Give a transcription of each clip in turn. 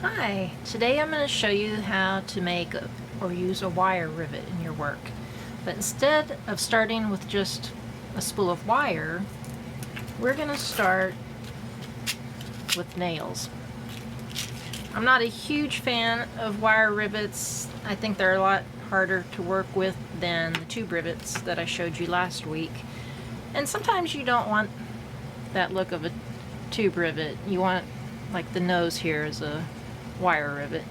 Hi, today I'm going to show you how to make or use a wire rivet in your work. But instead of starting with just a spool of wire, we're going to start with nails. I'm not a huge fan of wire rivets. I think they're a lot harder to work with than the tube rivets that I showed you last week. And sometimes you don't want that look of a tube rivet. You want, like the nose here is a wire rivet.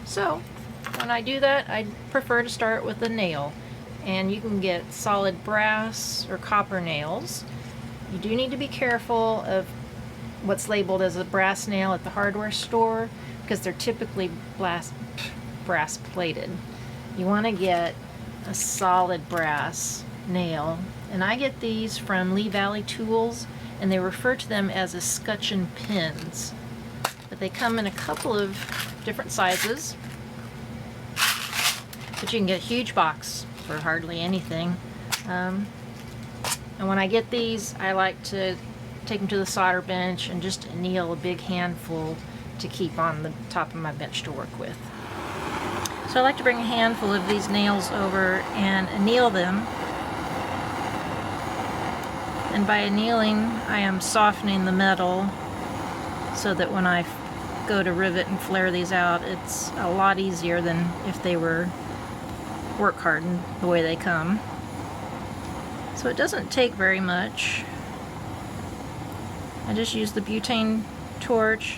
So when I do that, I prefer to start with a nail, and you can get solid brass or copper nails. You do need to be careful of what's labeled as a brass nail at the hardware store, because they're typically brass plated. You want to get a solid brass nail, and I get these from Lee Valley Tools, and they refer to them as escutcheon pins. But they come in a couple of different sizes. But you can get a huge box for hardly anything. And when I get these, I like to take them to the solder bench and just anneal a big handful to keep on the top of my bench to work with. So I like to bring a handful of these nails over and anneal them. And by annealing, I am softening the metal so that when I go to rivet and flare these out, it's a lot easier than if they were work hardened the way they come. So it doesn't take very much. I just use the butane torch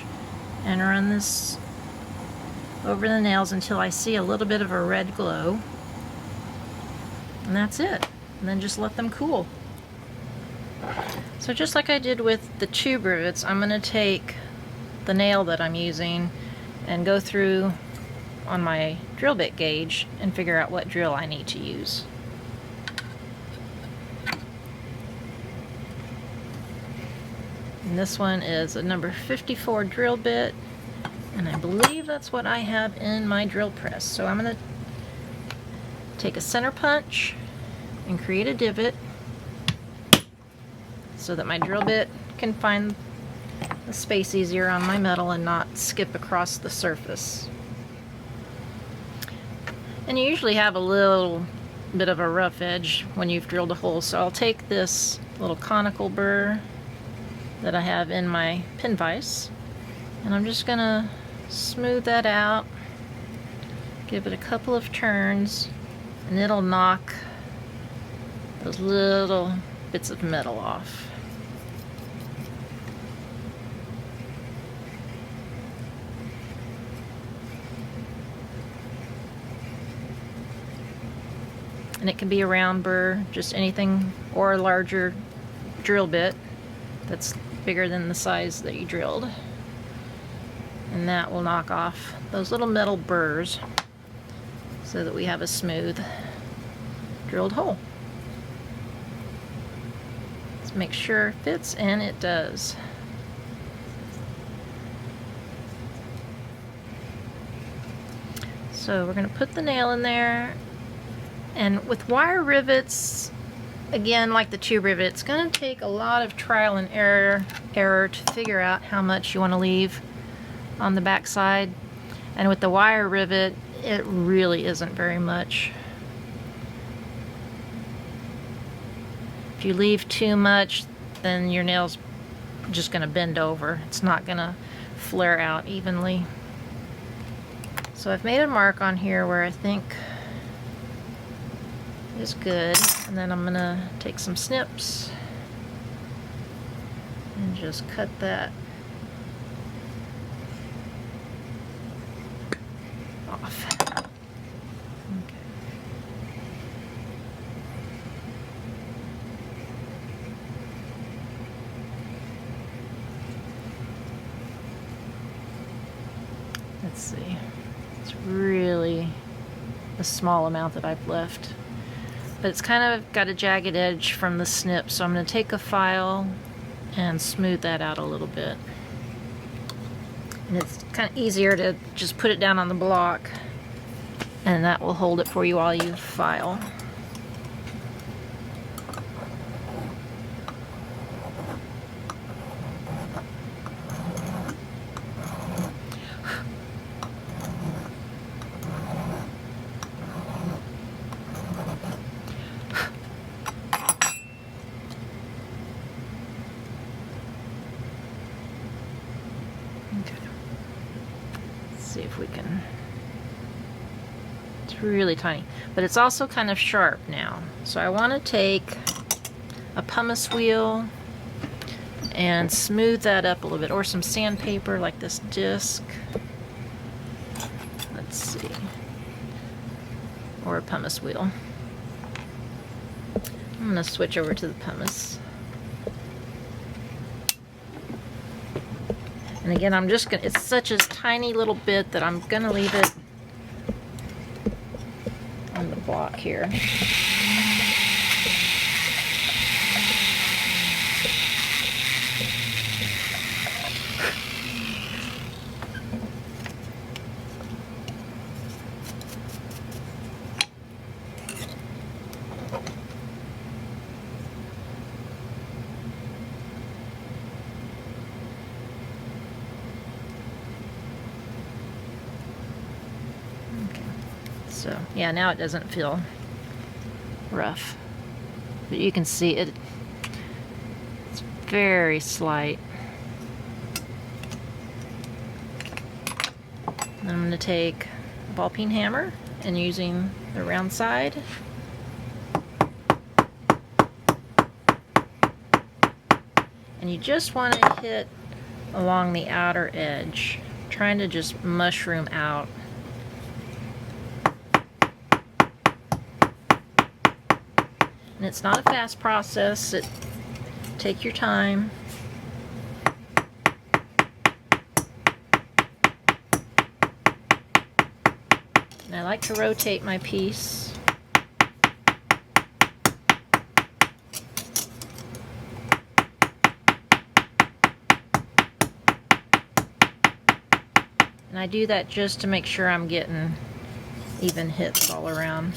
and run this over the nails until I see a little bit of a red glow. And that's it. And then just let them cool. So just like I did with the tube rivets, I'm going to take the nail that I'm using and go through on my drill bit gauge and figure out what drill I need to use. And this one is a number 54 drill bit, and I believe that's what I have in my drill press. So I'm going to take a center punch and create a divot so that my drill bit can find the space easier on my metal and not skip across the surface. And you usually have a little bit of a rough edge when you've drilled a hole, so I'll take this little conical burr that I have in my pin vise, and I'm just gonna smooth that out, give it a couple of turns, and it'll knock those little bits of metal off. And it can be a round burr, just anything, or a larger drill bit that's bigger than the size that you drilled. And that will knock off those little metal burrs so that we have a smooth drilled hole. Let's make sure it fits, and it does. So we're going to put the nail in there. And with wire rivets, again, like the tube rivet, it's going to take a lot of trial and error to figure out how much you want to leave on the back side. And with the wire rivet, it really isn't very much. If you leave too much, then your nail's just going to bend over. It's not going to flare out evenly. So I've made a mark on here where I think is good, and then I'm gonna take some snips and just cut that off. Okay. Let's see, it's really a small amount that I've left. But it's kind of got a jagged edge from the snip, so I'm going to take a file and smooth that out a little bit. And it's kind of easier to just put it down on the block, and that will hold it for you while you file. Let's see if we can. It's really tiny, but it's also kind of sharp now. So I want to take a pumice wheel and smooth that up a little bit, or some sandpaper like this disc. Let's see. Or a pumice wheel. I'm going to switch over to the pumice. And again, I'm just going to, it's such a tiny little bit that I'm going to leave it on the block here. So yeah, now it doesn't feel rough, but you can see it's very slight. And I'm going to take a ball peen hammer and using the round side, and you just want to hit along the outer edge, trying to just mushroom out. And it's not a fast process. Take your time. And I like to rotate my piece. And I do that just to make sure I'm getting even hits all around.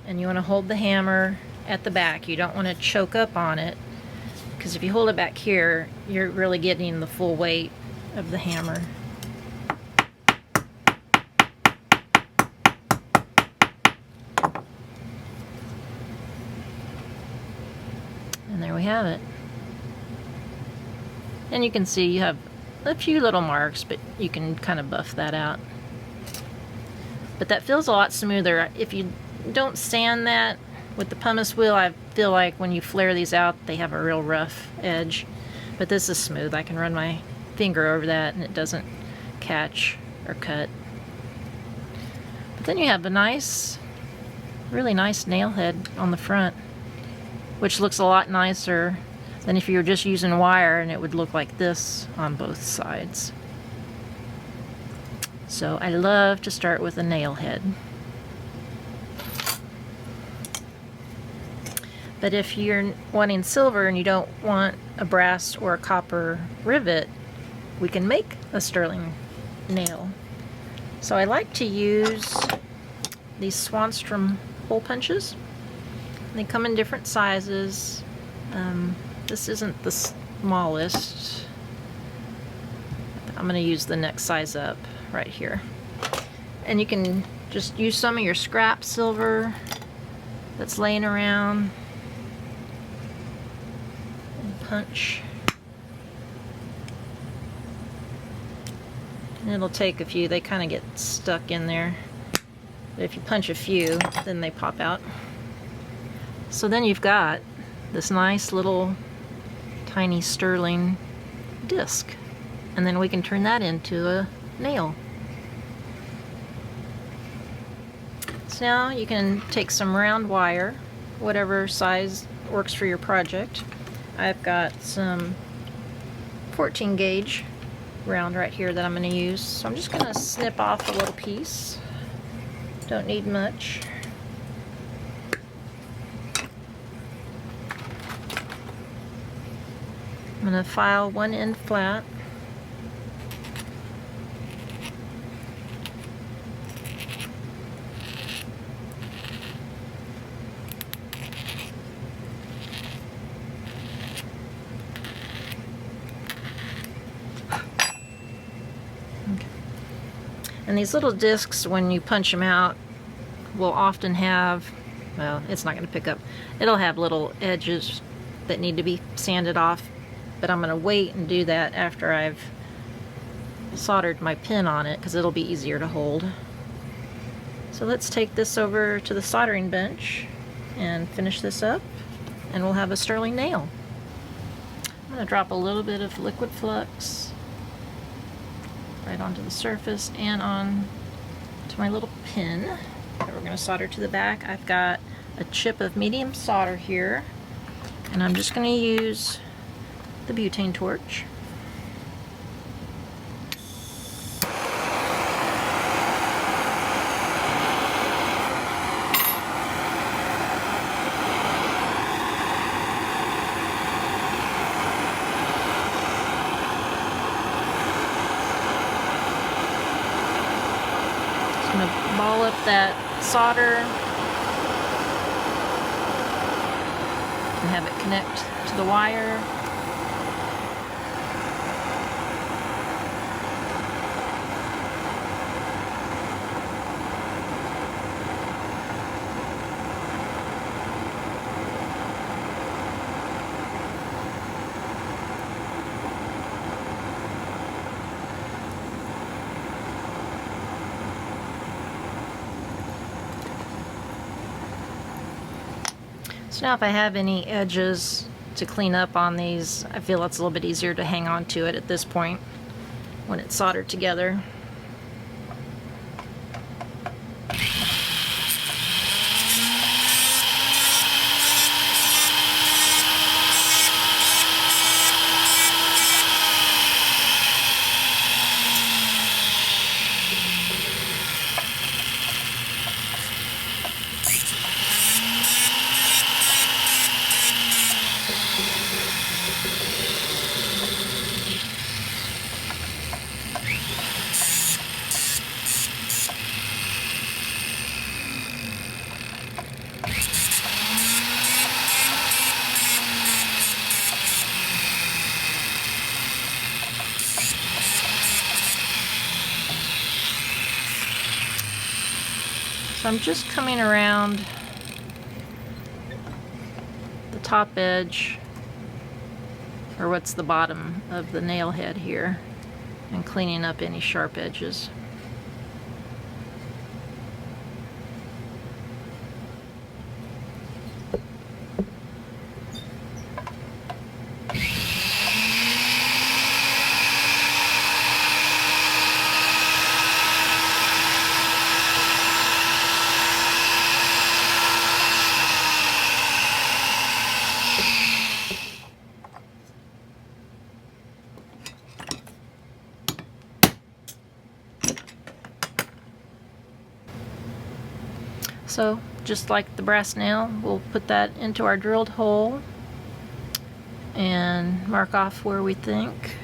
And you want to hold the hammer at the back. You don't want to choke up on it, because if you hold it back here, you're really getting the full weight of the hammer. And there we have it. And you can see you have a few little marks, but you can kind of buff that out. But that feels a lot smoother. If you don't sand that with the pumice wheel, I feel like when you flare these out, they have a real rough edge. But this is smooth. I can run my finger over that and it doesn't catch or cut. But then you have a nice, really nice nail head on the front, which looks a lot nicer than if you were just using wire and it would look like this on both sides. So I love to start with a nail head. But if you're wanting silver and you don't want a brass or a copper rivet, we can make a sterling nail. So I like to use these Swanstrom hole punches. They come in different sizes. This isn't the smallest. I'm going to use the next size up right here. And you can just use some of your scrap silver that's laying around. Punch. And it'll take a few. They kind of get stuck in there. But if you punch a few, then they pop out. So then you've got this nice little tiny sterling disc. And then we can turn that into a nail. So now you can take some round wire, whatever size works for your project. I've got some 14 gauge round right here that I'm going to use. So I'm just going to snip off a little piece. Don't need much. I'm going to file one end flat. And these little discs, when you punch them out, will often have, well, it's not going to pick up. It'll have little edges that need to be sanded off, but I'm going to wait and do that after I've soldered my pin on it because it'll be easier to hold. So let's take this over to the soldering bench and finish this up, and we'll have a sterling nail. I'm going to drop a little bit of liquid flux right onto the surface and on to my little pin that we're going to solder to the back. I've got a chip of medium solder here, and I'm just going to use the butane torch. I'm going to ball up that solder and have it connect to the wire. So now if I have any edges to clean up on these, I feel it's a little bit easier to hang on to it at this point when it's soldered together. So I'm just coming around the top edge, or what's the bottom of the nail head here, and cleaning up any sharp edges. So just like the brass nail, we'll put that into our drilled hole and mark off where we think.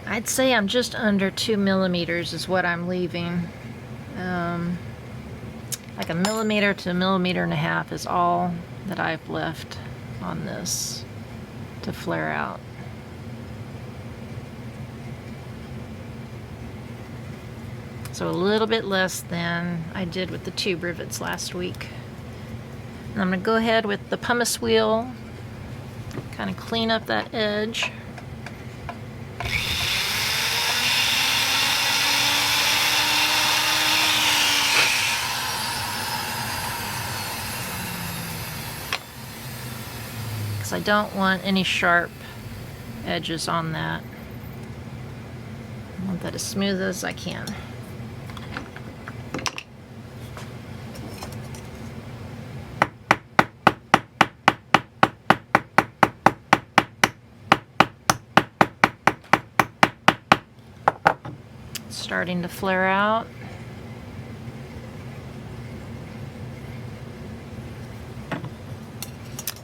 I'd say I'm just under 2 millimeters is what I'm leaving. Like 1 millimeter to 1.5 millimeters is all that I've left on this to flare out. So a little bit less than I did with the tube rivets last week. And I'm going to go ahead with the pumice wheel, kind of clean up that edge. because I don't want any sharp edges on that. I want that as smooth as I can. It's starting to flare out.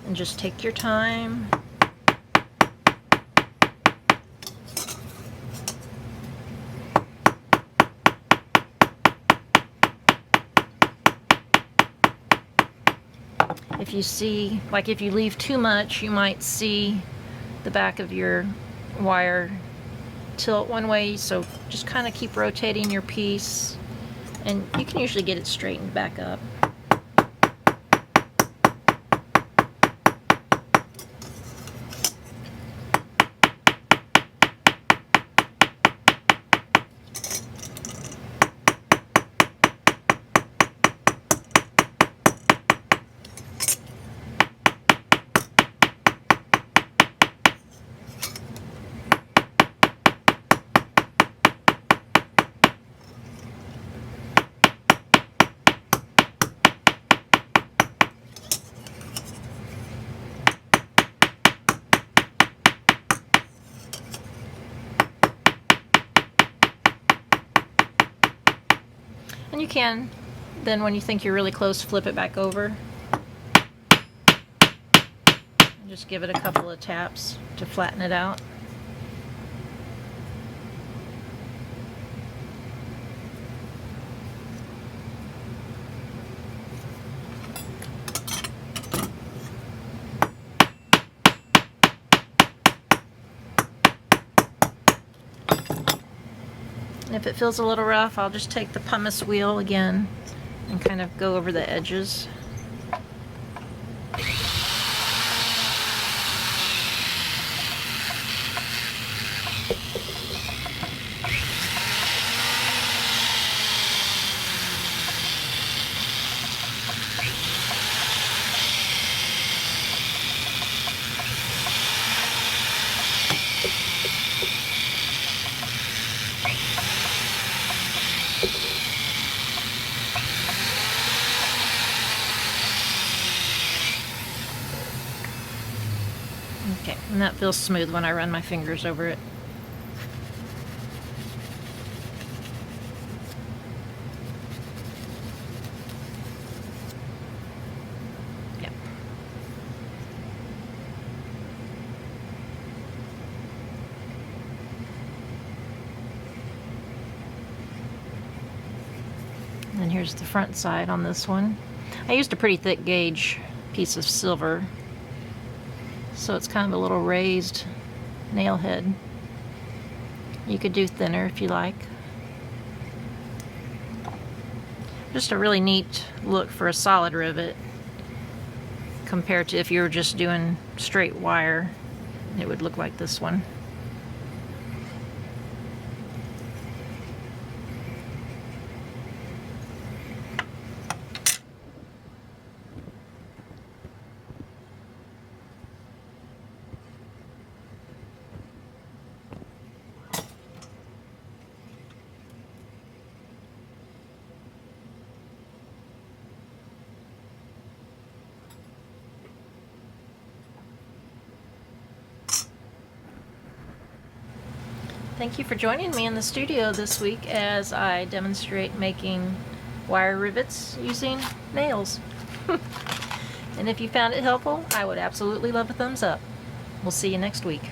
And just take your time. If you see, like if you leave too much, you might see the back of your wire tilt one way, so just kind of keep rotating your piece and you can usually get it straightened back up. And you can, then when you think you're really close, flip it back over. And just give it a couple of taps to flatten it out. And if it feels a little rough, I'll just take the pumice wheel again and kind of go over the edges. Okay, and that feels smooth when I run my fingers over it. Yeah. And then here's the front side on this one. I used a pretty thick gauge piece of silver, so it's kind of a little raised nail head. You could do thinner if you like. Just a really neat look for a solid rivet compared to if you were just doing straight wire. It would look like this one. Thank you for joining me in the studio this week as I demonstrate making wire rivets using nails. And if you found it helpful, I would absolutely love a thumbs up. We'll see you next week.